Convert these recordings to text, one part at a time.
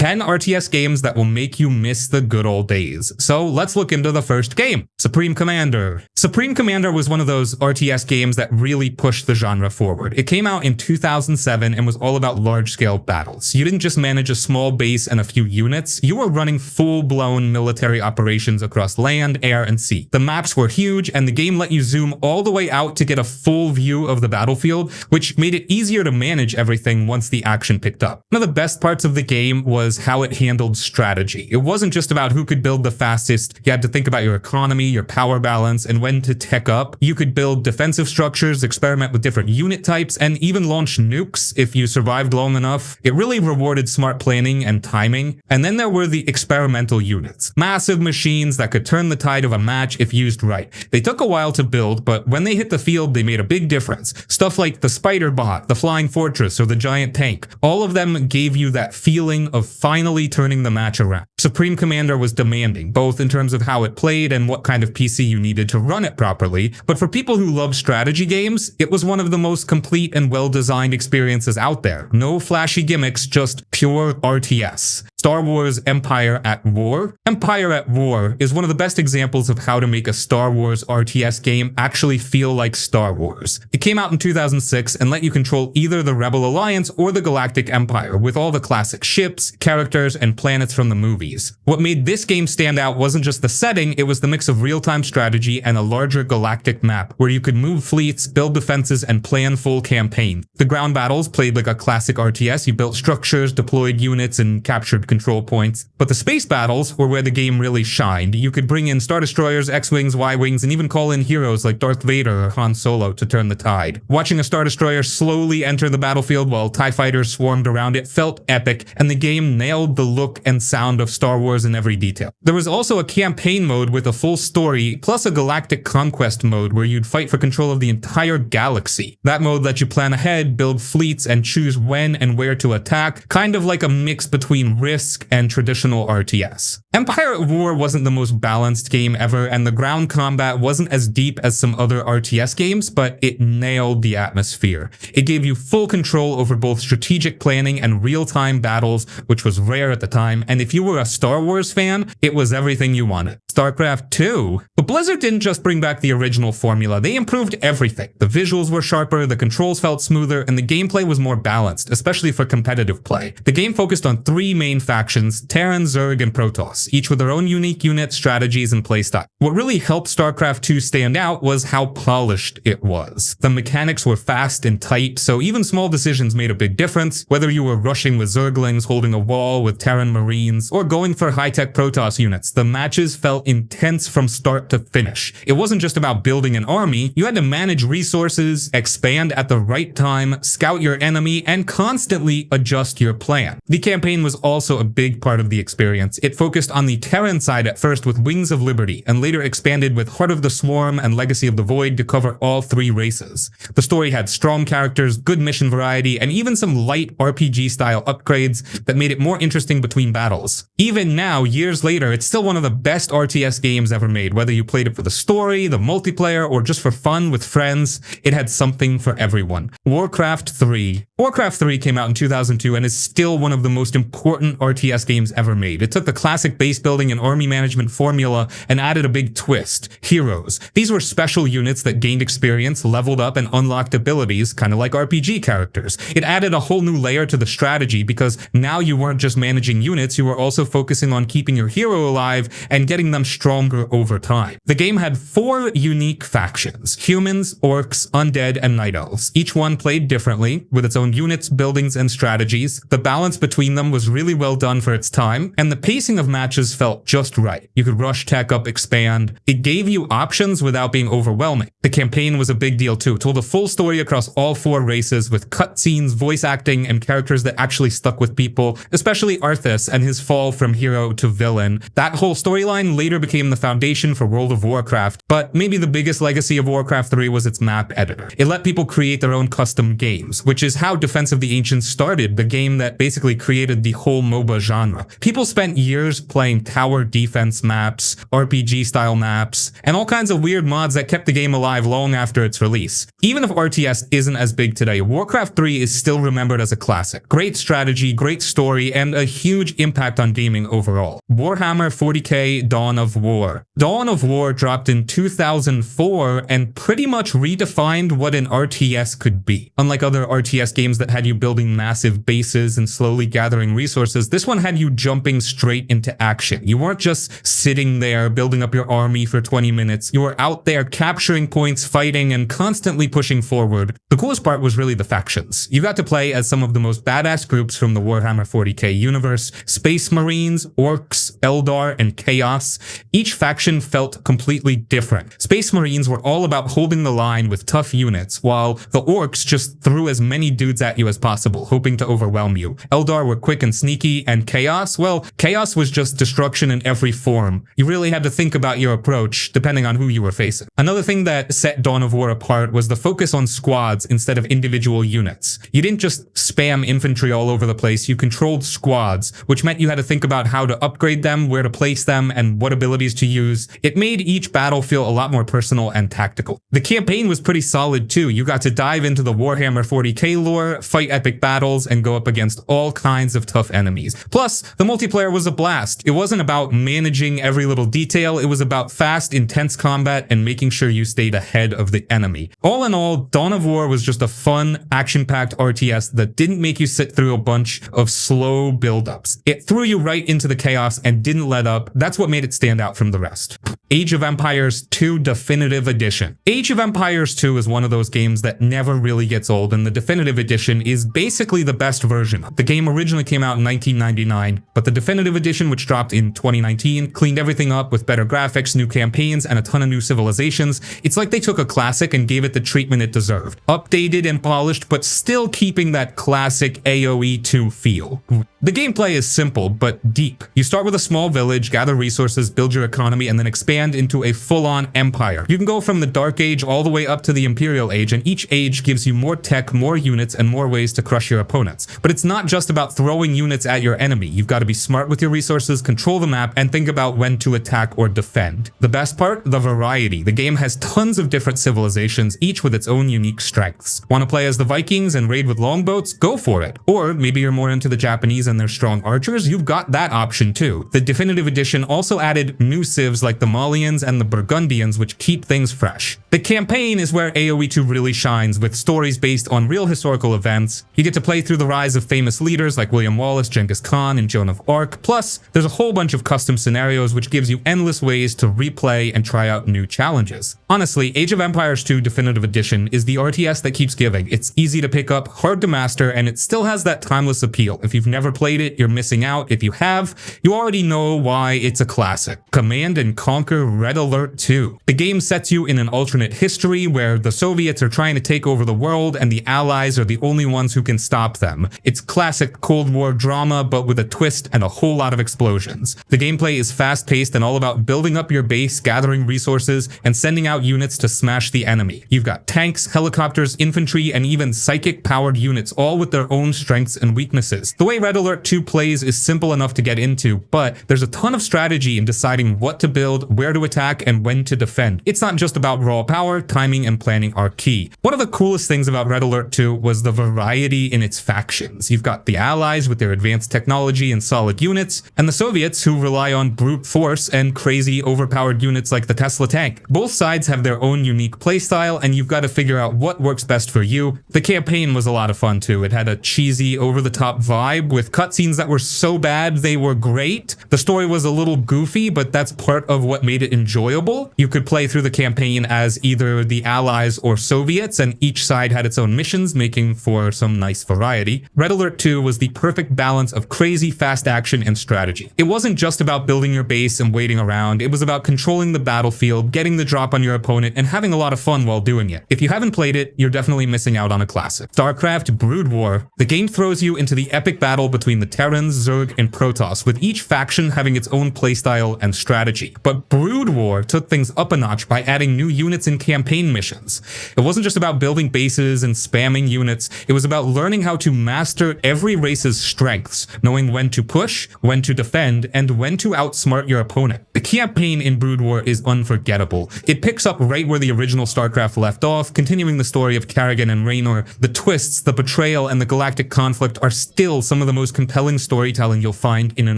10 RTS games that will make you miss the good old days. So let's look into the first game, Supreme Commander. Supreme Commander was one of those RTS games that really pushed the genre forward. It came out in 2007 and was all about large-scale battles. You didn't just manage a small base and a few units, you were running full-blown military operations across land, air, and sea. The maps were huge, and the game let you zoom all the way out to get a full view of the battlefield, which made it easier to manage everything once the action picked up. One of the best parts of the game was how it handled strategy. It wasn't just about who could build the fastest. You had to think about your economy, your power balance, and when to tech up. You could build defensive structures, experiment with different unit types, and even launch nukes if you survived long enough. It really rewarded smart planning and timing. And then there were the experimental units. Massive machines that could turn the tide of a match if used right. They took a while to build, but when they hit the field, they made a big difference. Stuff like the Spider Bot, the Flying Fortress, or the Giant Tank. All of them gave you that feeling of finally turning the match around. Supreme Commander was demanding, both in terms of how it played and what kind of PC you needed to run it properly, but for people who love strategy games, it was one of the most complete and well-designed experiences out there. No flashy gimmicks, just pure RTS. Star Wars Empire at War. Empire at War is one of the best examples of how to make a Star Wars RTS game actually feel like Star Wars. It came out in 2006 and let you control either the Rebel Alliance or the Galactic Empire, with all the classic ships, characters, and planets from the movies. What made this game stand out wasn't just the setting, it was the mix of real-time strategy and a larger galactic map, where you could move fleets, build defenses, and plan full campaigns. The ground battles played like a classic RTS. You built structures, deployed units, and captured control points. But the space battles were where the game really shined. You could bring in Star Destroyers, X-Wings, Y-Wings, and even call in heroes like Darth Vader or Han Solo to turn the tide. Watching a Star Destroyer slowly enter the battlefield while TIE fighters swarmed around it felt epic, and the game nailed the look and sound of Star Wars in every detail. There was also a campaign mode with a full story, plus a galactic conquest mode where you'd fight for control of the entire galaxy. That mode let you plan ahead, build fleets, and choose when and where to attack, kind of like a mix between Risk and traditional RTS. Empire at War wasn't the most balanced game ever, and the ground combat wasn't as deep as some other RTS games, but it nailed the atmosphere. It gave you full control over both strategic planning and real-time battles, which was rare at the time, and if you were a Star Wars fan, it was everything you wanted. Starcraft II. But Blizzard didn't just bring back the original formula, they improved everything. The visuals were sharper, the controls felt smoother, and the gameplay was more balanced, especially for competitive play. The game focused on three main factions, Terran, Zerg, and Protoss, each with their own unique units, strategies, and playstyle. What really helped Starcraft II stand out was how polished it was. The mechanics were fast and tight, so even small decisions made a big difference, whether you were rushing with Zerglings, holding a wall with Terran Marines, or going for high-tech Protoss units. The matches felt intense from start to finish. It wasn't just about building an army, you had to manage resources, expand at the right time, scout your enemy, and constantly adjust your plan. The campaign was also a big part of the experience. It focused on the Terran side at first with Wings of Liberty, and later expanded with Heart of the Swarm and Legacy of the Void to cover all three races. The story had strong characters, good mission variety, and even some light RPG-style upgrades that made it more interesting between battles. Even now, years later, it's still one of the best RTS games ever made. Whether you played it for the story, the multiplayer, or just for fun with friends, it had something for everyone. Warcraft III. Warcraft III came out in 2002 and is still one of the most important RTS games ever made. It took the classic base building and army management formula and added a big twist. Heroes. These were special units that gained experience, leveled up, and unlocked abilities, kind of like RPG characters. It added a whole new layer to the strategy because now you weren't just managing units, you were also focusing on keeping your hero alive and getting them stronger over time. The game had 4 unique factions: humans, orcs, undead, and night elves. Each one played differently, with its own units, buildings, and strategies. The balance between them was really well done for its time, and the pacing of matches felt just right. You could rush tech up, expand. It gave you options without being overwhelming. The campaign was a big deal too. It told a full story across all 4 races with cutscenes, voice acting, and characters that actually stuck with people, especially Arthas and his fall from hero to villain. That whole storyline later became the foundation for World of Warcraft, but maybe the biggest legacy of Warcraft 3 was its map editor. It let people create their own custom games, which is how Defense of the Ancients started, the game that basically created the whole mobile MOBA genre. People spent years playing tower defense maps, RPG-style maps, and all kinds of weird mods that kept the game alive long after its release. Even if RTS isn't as big today, Warcraft 3 is still remembered as a classic. Great strategy, great story, and a huge impact on gaming overall. Warhammer 40k Dawn of War. Dawn of War dropped in 2004 and pretty much redefined what an RTS could be. Unlike other RTS games that had you building massive bases and slowly gathering resources, this one had you jumping straight into action. You weren't just sitting there building up your army for 20 minutes. You were out there capturing points, fighting, and constantly pushing forward. The coolest part was really the factions. You got to play as some of the most badass groups from the Warhammer 40k universe: Space Marines, Orcs, Eldar, and Chaos. Each faction felt completely different. Space Marines were all about holding the line with tough units, while the Orcs just threw as many dudes at you as possible, hoping to overwhelm you. Eldar were quick and sneaky, and Chaos, well, Chaos was just destruction in every form. You really had to think about your approach, depending on who you were facing. Another thing that set Dawn of War apart was the focus on squads instead of individual units. You didn't just spam infantry all over the place, you controlled squads, which meant you had to think about how to upgrade them, where to place them, and what abilities to use. It made each battle feel a lot more personal and tactical. The campaign was pretty solid too. You got to dive into the Warhammer 40k lore, fight epic battles, and go up against all kinds of tough enemies. Plus, the multiplayer was a blast. It wasn't about managing every little detail, it was about fast, intense combat and making sure you stayed ahead of the enemy. All in all, Dawn of War was just a fun, action-packed RTS that didn't make you sit through a bunch of slow build-ups. It threw you right into the chaos and didn't let up. That's what made it stand out from the rest. Age of Empires II Definitive Edition. Age of Empires II is one of those games that never really gets old, and the Definitive Edition is basically the best version. The game originally came out in 1999, but the Definitive Edition, which dropped in 2019, cleaned everything up with better graphics, new campaigns, and a ton of new civilizations. It's like they took a classic and gave it the treatment it deserved. Updated and polished, but still keeping that classic AoE 2 feel. The gameplay is simple, but deep. You start with a small village, gather resources, build your economy, and then expand into a full-on empire. You can go from the Dark Age all the way up to the Imperial Age, and each age gives you more tech, more units, and more ways to crush your opponents. But it's not just about throwing units at your enemy. You've got to be smart with your resources, control the map, and think about when to attack or defend. The best part? The variety. The game has tons of different civilizations, each with its own unique strengths. Want to play as the Vikings and raid with longboats? Go for it. Or maybe you're more into the Japanese and their strong archers? You've got that option too. The Definitive Edition also added new civs like the Malians and the Burgundians, which keep things fresh. The campaign is where AoE 2 really shines, with stories based on real historical events. You get to play through the rise of famous leaders like William Wallace, Genghis Khan, and Joan of Arc. Plus, there's a whole bunch of custom scenarios, which gives you endless ways to replay and try out new challenges. Honestly, Age of Empires II Definitive Edition is the RTS that keeps giving. It's easy to pick up, hard to master, and it still has that timeless appeal. If you've never played it, you're missing out. If you have, you already know why it's a classic. Command and Conquer Red Alert 2. The game sets you in an alternate history where the Soviets are trying to take over the world and the Allies are the only ones who can stop them. It's classic Cold War drama, but with a twist and a whole lot of explosions. The gameplay is fast-paced and all about building up your base, gathering resources, and sending out units to smash the enemy. You've got tanks, helicopters, infantry, and even psychic-powered units, all with their own strengths and weaknesses. The way Red Alert 2 plays is simple enough to get into, but there's a ton of strategy in deciding what to build, where to attack, and when to defend. It's not just about raw power, timing and planning are key. One of the coolest things about Red Alert 2 was the variety in its factions. You've got the Allies with their advanced technology and solid units, and the Soviets who rely on brute force and crazy overpowered units like the Tesla tank. Both sides have their own unique playstyle, and you've got to figure out what works best for you. The campaign was a lot of fun too. It had a cheesy, over-the-top vibe with cutscenes that were so bad they were great. The story was a little goofy, but that's part of what made it enjoyable. You could play through the campaign as either the Allies or Soviets, and each side had its own missions, making for some nice variety. Red Alert 2 was the perfect balance of crazy fast action and strategy. It wasn't just about building your base and waiting around, it was about controlling the battlefield, getting the drop on your opponent, and having a lot of fun while doing it. If you haven't played it, you're definitely missing out on a classic. Starcraft Brood War. The game throws you into the epic battle between between the Terrans, Zerg, and Protoss, with each faction having its own playstyle and strategy. But Brood War took things up a notch by adding new units and campaign missions. It wasn't just about building bases and spamming units, it was about learning how to master every race's strengths, knowing when to push, when to defend, and when to outsmart your opponent. The campaign in Brood War is unforgettable. It picks up right where the original StarCraft left off, continuing the story of Kerrigan and Raynor. The twists, the betrayal, and the galactic conflict are still some of the most compelling storytelling you'll find in an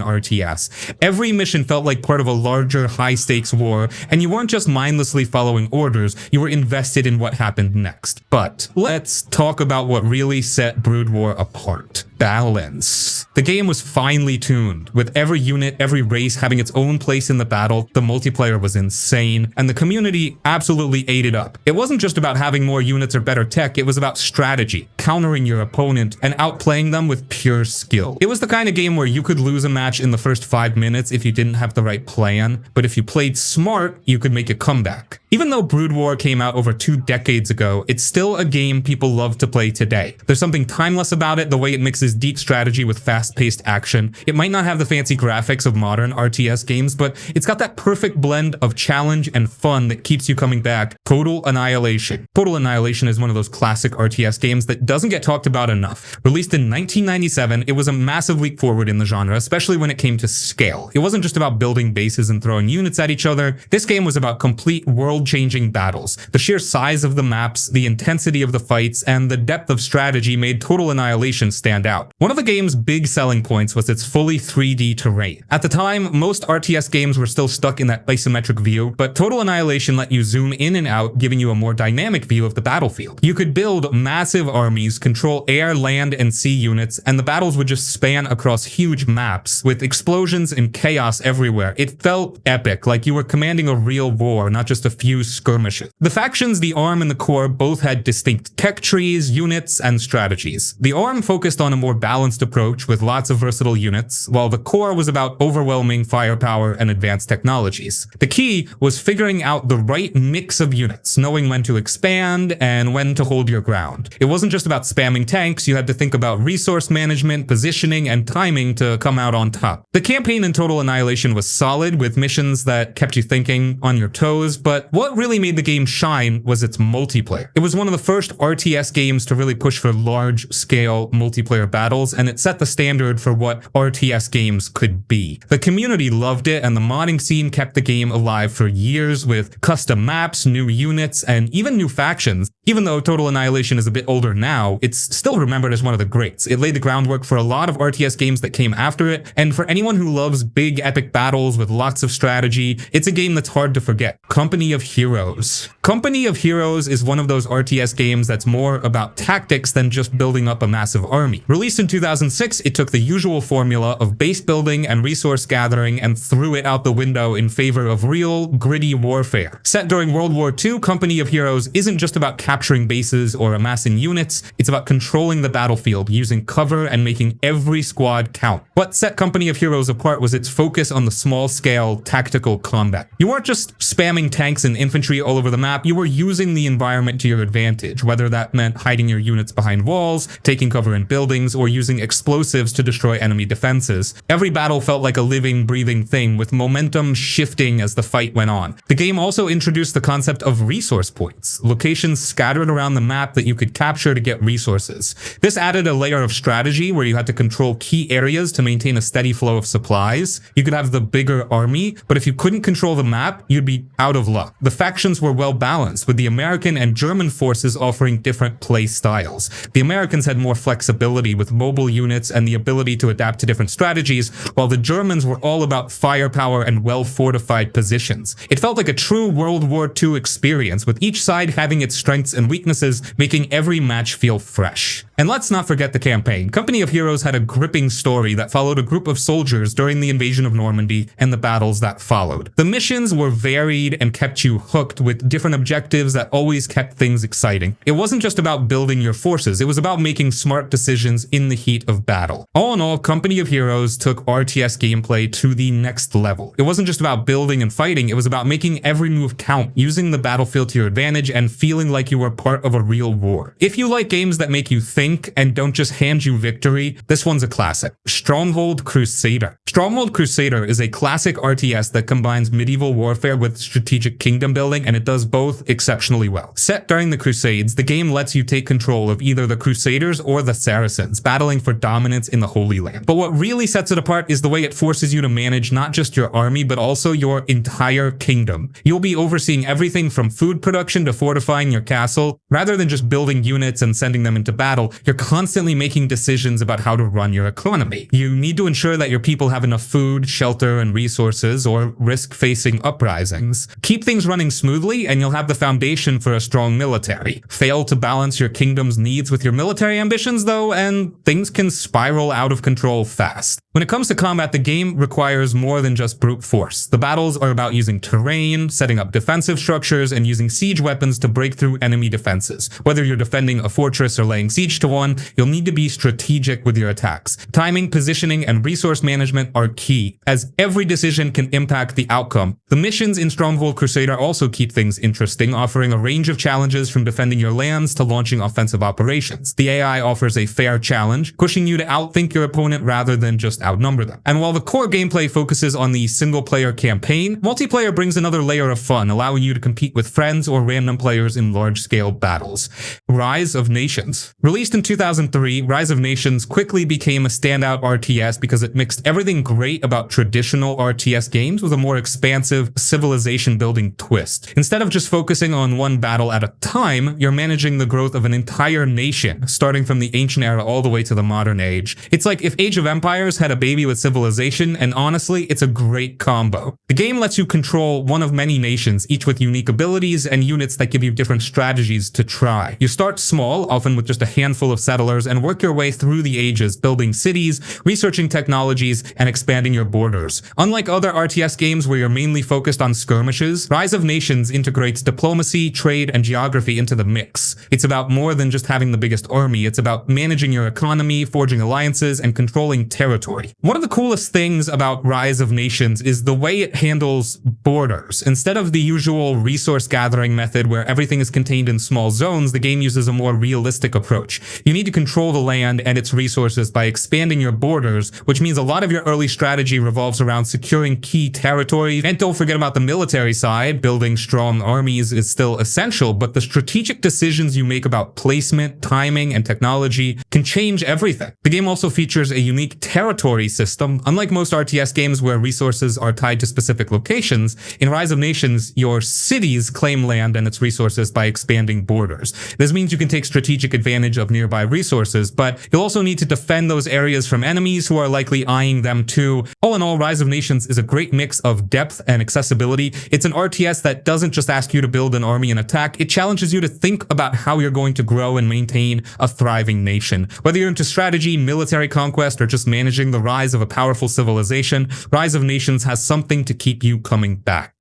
RTS. Every mission felt like part of a larger, high-stakes war, and you weren't just mindlessly following orders, you were invested in what happened next. But let's talk about what really set Brood War apart. Balance. The game was finely tuned, with every unit, every race having its own place in the battle. The multiplayer was insane, and the community absolutely ate it up. It wasn't just about having more units or better tech, it was about strategy, countering your opponent, and outplaying them with pure skill. It was the kind of game where you could lose a match in the first 5 minutes if you didn't have the right plan, but if you played smart, you could make a comeback. Even though Brood War came out over 2 decades ago, it's still a game people love to play today. There's something timeless about it, the way it mixes deep strategy with fast-paced action. It might not have the fancy graphics of modern RTS games, but it's got that perfect blend of challenge and fun that keeps you coming back. Total Annihilation. Total Annihilation is one of those classic RTS games that doesn't get talked about enough. Released in 1997, it was a massive leap forward in the genre, especially when it came to scale. It wasn't just about building bases and throwing units at each other. This game was about complete world-changing battles. The sheer size of the maps, the intensity of the fights, and the depth of strategy made Total Annihilation stand out. One of the game's big selling points was its fully 3D terrain. At the time, most RTS games were still stuck in that isometric view, but Total Annihilation let you zoom in and out, giving you a more dynamic view of the battlefield. You could build massive armies, control air, land, and sea units, and the battles would just span across huge maps, with explosions and chaos everywhere. It felt epic, like you were commanding a real war, not just a few skirmishes. The factions, the ARM and the Core, both had distinct tech trees, units, and strategies. The ARM focused on a more balanced approach with lots of versatile units, while the Core was about overwhelming firepower and advanced technologies. The key was figuring out the right mix of units, knowing when to expand and when to hold your ground. It wasn't just about spamming tanks, you had to think about resource management, positioning, and timing to come out on top. The campaign in Total Annihilation was solid, with missions that kept you thinking, on your toes, but what really made the game shine was its multiplayer. It was one of the first RTS games to really push for large-scale multiplayer battles, and it set the standard for what RTS games could be. The community loved it, and the modding scene kept the game alive for years with custom maps, new units, and even new factions. Even though Total Annihilation is a bit older now, it's still remembered as one of the greats. It laid the groundwork for a lot of RTS games that came after it, and for anyone who loves big epic battles with lots of strategy, it's a game that's hard to forget. Company of Heroes. Company of Heroes is one of those RTS games that's more about tactics than just building up a massive army. Released in 2006, it took the usual formula of base building and resource gathering and threw it out the window in favor of real, gritty warfare. Set during World War II, Company of Heroes isn't just about capturing bases or amassing units, it's about controlling the battlefield, using cover, and making every squad count. What set Company of Heroes apart was its focus on the small-scale, tactical combat. You weren't just spamming tanks and infantry all over the map, you were using the environment to your advantage, whether that meant hiding your units behind walls, taking cover in buildings, or using explosives to destroy enemy defenses. Every battle felt like a living, breathing thing, with momentum shifting as the fight went on. The game also introduced the concept of resource points, locations scattered around the map that you could capture to get resources. This added a layer of strategy where you had to control key areas to maintain a steady flow of supplies. You could have the bigger army, but if you couldn't control the map, you'd be out of luck. The factions were well balanced, with the American and German forces offering different play styles. The Americans had more flexibility with mobile units and the ability to adapt to different strategies, while the Germans were all about firepower and well-fortified positions. It felt like a true World War II experience, with each side having its strengths and weaknesses, making every match feel fresh. And let's not forget the campaign. Company of Heroes had a gripping story that followed a group of soldiers during the invasion of Normandy and the battles that followed. The missions were varied and kept you hooked, with different objectives that always kept things exciting. It wasn't just about building your forces, it was about making smart decisions in the heat of battle. All in all, Company of Heroes took RTS gameplay to the next level. It wasn't just about building and fighting, it was about making every move count, using the battlefield to your advantage, and feeling like you were part of a real war. If you like games that make you think think and don't just hand you victory, this one's a classic. Stronghold Crusader. Stronghold Crusader is a classic RTS that combines medieval warfare with strategic kingdom building, and it does both exceptionally well. Set during the Crusades, the game lets you take control of either the Crusaders or the Saracens, battling for dominance in the Holy Land. But what really sets it apart is the way it forces you to manage not just your army, but also your entire kingdom. You'll be overseeing everything from food production to fortifying your castle. Rather than just building units and sending them into battle, you're constantly making decisions about how to run your economy. You need to ensure that your people have enough food, shelter, and resources, or risk facing uprisings. Keep things running smoothly, and you'll have the foundation for a strong military. Fail to balance your kingdom's needs with your military ambitions, though, and things can spiral out of control fast. When it comes to combat, the game requires more than just brute force. The battles are about using terrain, setting up defensive structures, and using siege weapons to break through enemy defenses. Whether you're defending a fortress or laying siege to one, you'll need to be strategic with your attacks. Timing, positioning, and resource management are key, as every decision can impact the outcome. The missions in Stronghold Crusader also keep things interesting, offering a range of challenges from defending your lands to launching offensive operations. The AI offers a fair challenge, pushing you to outthink your opponent rather than just outnumber them. And while the core gameplay focuses on the single-player campaign, multiplayer brings another layer of fun, allowing you to compete with friends or random players in large-scale battles. Rise of Nations. Released in 2003, Rise of Nations quickly became a standout RTS because it mixed everything great about traditional RTS games with a more expansive civilization-building twist. Instead of just focusing on one battle at a time, you're managing the growth of an entire nation, starting from the ancient era all the way to the modern age. It's like if Age of Empires had a baby with Civilization, and honestly, it's a great combo. The game lets you control one of many nations, each with unique abilities and units that give you different strategies to try. You start small, often with just a handful of settlers, and work your way through the ages, building cities, researching technologies, and expanding your borders. Unlike other RTS games where you're mainly focused on skirmishes, Rise of Nations integrates diplomacy, trade, and geography into the mix. It's about more than just having the biggest army, it's about managing your economy, forging alliances, and controlling territory. One of the coolest things about Rise of Nations is the way it handles borders. Instead of the usual resource gathering method where everything is contained in small zones, the game uses a more realistic approach. You need to control the land and its resources by expanding your borders, which means a lot of your early strategy revolves around securing key territories. And don't forget about the military side. Building strong armies is still essential, but the strategic decisions you make about placement, timing, and technology can change everything. The game also features a unique territory system. Unlike most RTS games where resources are tied to specific locations, in Rise of Nations, your cities claim land and its resources by expanding borders. This means you can take strategic advantage of nearby resources, but you'll also need to defend those areas from enemies who are likely eyeing them too. All in all, Rise of Nations is a great mix of depth and accessibility. It's an RTS that doesn't just ask you to build an army and attack, it challenges you to think about how you're going to grow and maintain a thriving nation. Whether you're into strategy, military conquest, or just managing the rise of a powerful civilization, Rise of Nations has something to keep you coming back.